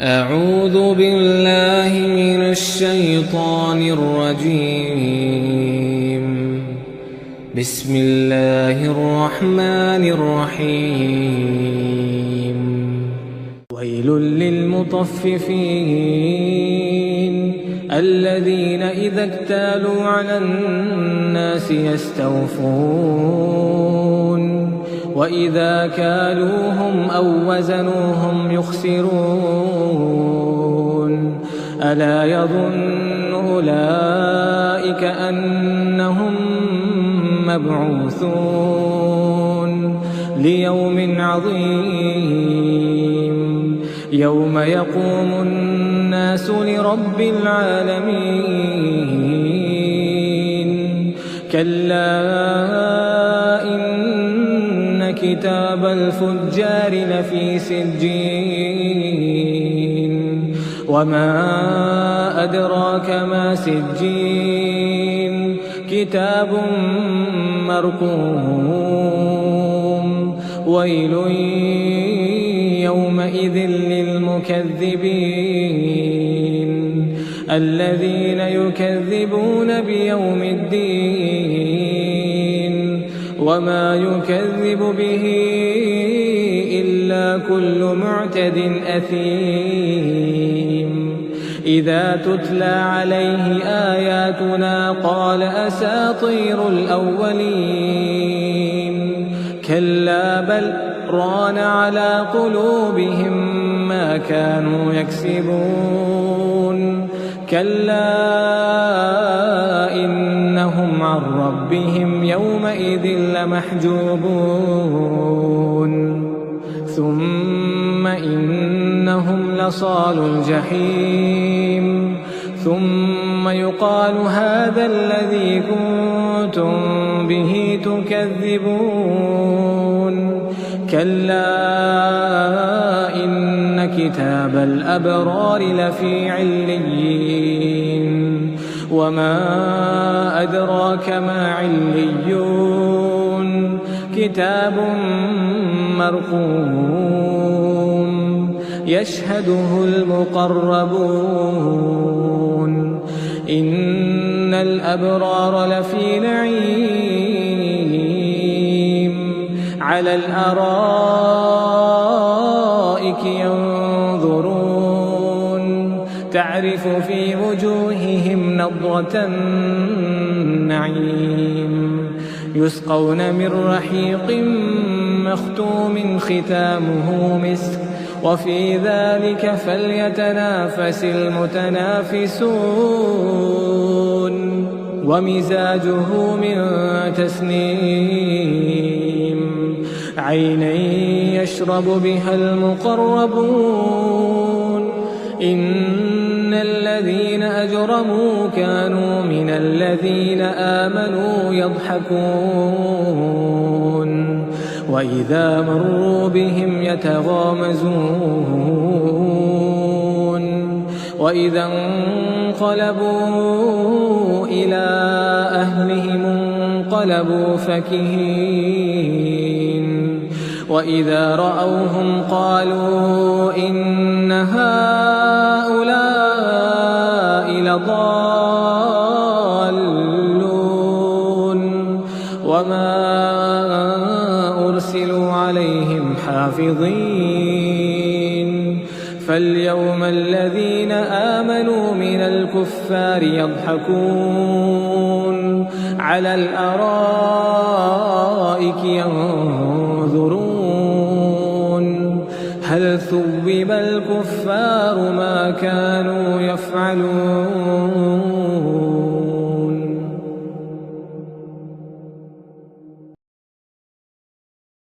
أعوذ بالله من الشيطان الرجيم. بسم الله الرحمن الرحيم. ويل للمطففين الذين إذا اكتالوا على الناس يستوفون وإذا كالوهم أو وزنوهم يخسرون ألا يظن أولئك أنهم مبعوثون ليوم عظيم يوم يقوم الناس لرب العالمين. كلا إن كتاب الفجار لفي سجين وما أدراك ما سجين كتاب مرقوم. ويل يومئذ للمكذبين الذين يكذبون بيوم الدين وما يكذب به إلا كل معتد أثيم. إذا تتلى عليه آياتنا قال أساطير الأولين. كلا بل ران على قلوبهم ما كانوا يكسبون. كلا إنهم عن ربهم يومئذ لمحجوبون. ثم إنهم لصالو الجحيم. ثم يقال هذا الذي كنتم به تكذبون. كلا إن كتاب الأبرار لفي عليين وما أدراك ما عليون كتاب مرقوم يشهده المقربون. إن الأبرار لفي نعيم على الأرائك ينظرون تعرف في وجوههم نضرة النعيم. يسقون من رحيق مختوم ختامه مسك وفي ذلك فليتنافس المتنافسون. ومزاجه من تسنيم عينا يشرب بها المقربون. إن الذين أجرموا كانوا من الذين آمنوا يضحكون وإذا مروا بهم يتغامزون. وإذا انقلبوا إلى أهلهم انقلبوا فكهين. وإذا رأوهم قالوا إن هؤلاء لضالون وما أرسلوا عليهم حافظين. فاليوم الذين آمنوا من الكفار يضحكون على الأرائك ينظرون هل ثوب الكفار ما كانوا يفعلون.